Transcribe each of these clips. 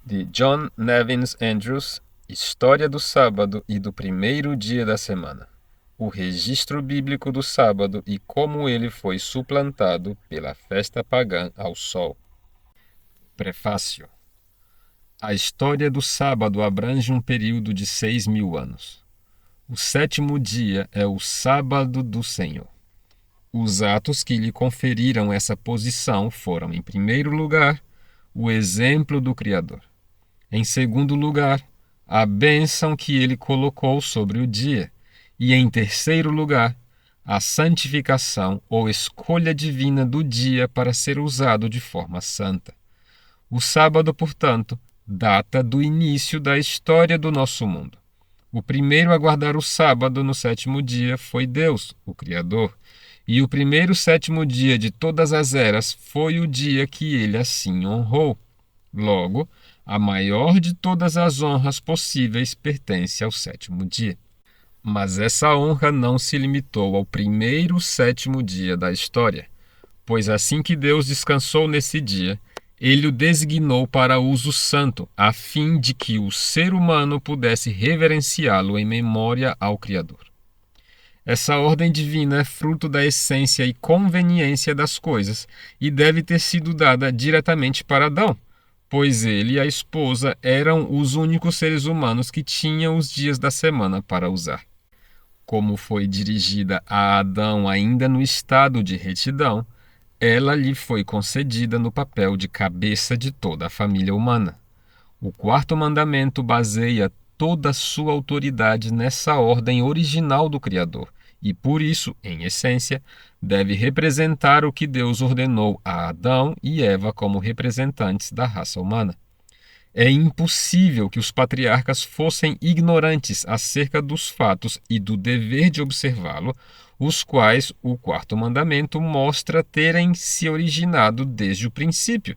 de John Nevins Andrews, História do Sábado e do primeiro dia da semana. O registro bíblico do sábado e como ele foi suplantado pela festa pagã ao sol. Prefácio. A história do sábado abrange um período de 6.000 anos. O sétimo dia é o sábado do Senhor. Os atos que lhe conferiram essa posição foram, em primeiro lugar, o exemplo do Criador. Em segundo lugar, a bênção que ele colocou sobre o dia. E em terceiro lugar, a santificação ou escolha divina do dia para ser usado de forma santa. O sábado, portanto, data do início da história do nosso mundo. O primeiro a guardar o sábado no sétimo dia foi Deus, o Criador, e o primeiro sétimo dia de todas as eras foi o dia que ele assim honrou. Logo, a maior de todas as honras possíveis pertence ao sétimo dia. Mas essa honra não se limitou ao primeiro sétimo dia da história, pois assim que Deus descansou nesse dia, ele o designou para uso santo, a fim de que o ser humano pudesse reverenciá-lo em memória ao Criador. Essa ordem divina é fruto da essência e conveniência das coisas e deve ter sido dada diretamente para Adão, pois ele e a esposa eram os únicos seres humanos que tinham os dias da semana para usar. Como foi dirigida a Adão ainda no estado de retidão, ela lhe foi concedida no papel de cabeça de toda a família humana. O quarto mandamento baseia toda a sua autoridade nessa ordem original do Criador e, por isso, em essência, deve representar o que Deus ordenou a Adão e Eva como representantes da raça humana. É impossível que os patriarcas fossem ignorantes acerca dos fatos e do dever de observá-lo, os quais o quarto mandamento mostra terem se originado desde o princípio,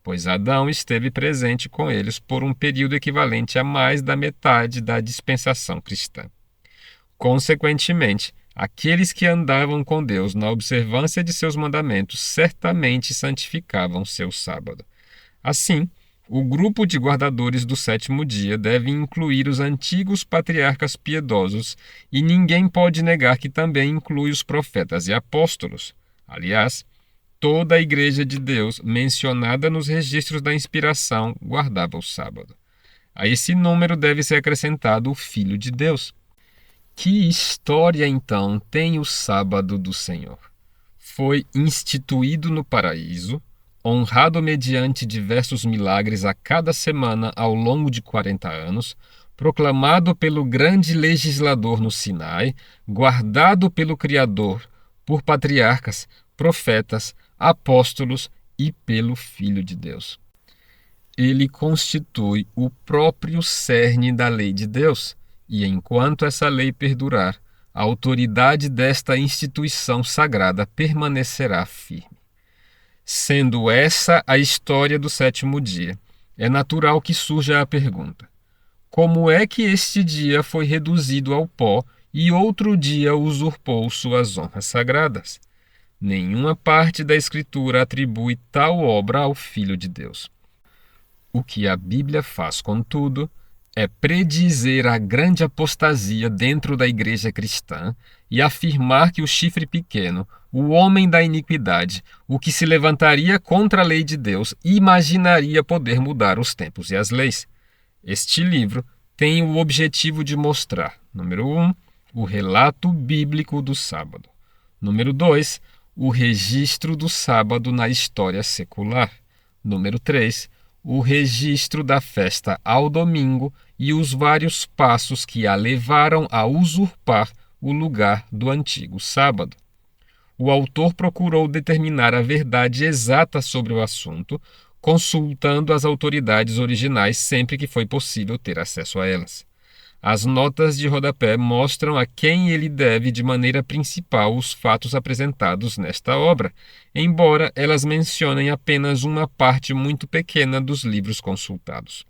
pois Adão esteve presente com eles por um período equivalente a mais da metade da dispensação cristã. Consequentemente, aqueles que andavam com Deus na observância de seus mandamentos certamente santificavam seu sábado. Assim, o grupo de guardadores do sétimo dia deve incluir os antigos patriarcas piedosos e ninguém pode negar que também inclui os profetas e apóstolos. Aliás, toda a Igreja de Deus, mencionada nos registros da inspiração, guardava o sábado. A esse número deve ser acrescentado o Filho de Deus. Que história, então, tem o sábado do Senhor? Foi instituído no paraíso, honrado mediante diversos milagres a cada semana ao longo de 40 anos, proclamado pelo grande legislador no Sinai, guardado pelo Criador, por patriarcas, profetas, apóstolos e pelo Filho de Deus. Ele constitui o próprio cerne da lei de Deus, e enquanto essa lei perdurar, a autoridade desta instituição sagrada permanecerá firme. Sendo essa a história do sétimo dia, é natural que surja a pergunta: como é que este dia foi reduzido ao pó e outro dia usurpou suas honras sagradas? Nenhuma parte da Escritura atribui tal obra ao Filho de Deus. O que a Bíblia faz, contudo, é predizer a grande apostasia dentro da igreja cristã e afirmar que o chifre pequeno, o homem da iniquidade, o que se levantaria contra a lei de Deus, imaginaria poder mudar os tempos e as leis. Este livro tem o objetivo de mostrar, número 1, o relato bíblico do sábado. Número 2, o registro do sábado na história secular. Número 3, o registro da festa ao domingo e os vários passos que a levaram a usurpar o lugar do antigo sábado. O autor procurou determinar a verdade exata sobre o assunto, consultando as autoridades originais sempre que foi possível ter acesso a elas. As notas de rodapé mostram a quem ele deve de maneira principal os fatos apresentados nesta obra, embora elas mencionem apenas uma parte muito pequena dos livros consultados.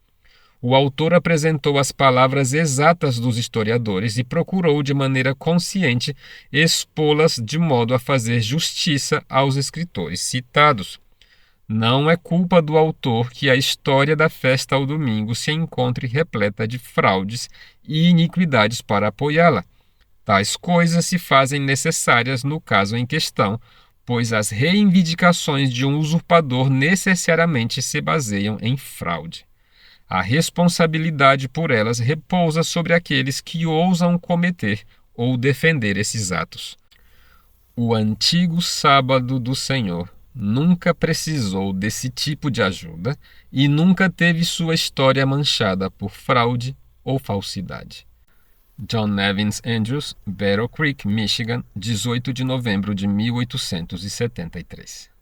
O autor apresentou as palavras exatas dos historiadores e procurou de maneira consciente expô-las de modo a fazer justiça aos escritores citados. Não é culpa do autor que a história da festa ao domingo se encontre repleta de fraudes e iniquidades para apoiá-la. Tais coisas se fazem necessárias no caso em questão, pois as reivindicações de um usurpador necessariamente se baseiam em fraude. A responsabilidade por elas repousa sobre aqueles que ousam cometer ou defender esses atos. O antigo sábado do Senhor nunca precisou desse tipo de ajuda e nunca teve sua história manchada por fraude ou falsidade. John Evans Andrews, Battle Creek, Michigan, 18 de novembro de 1873.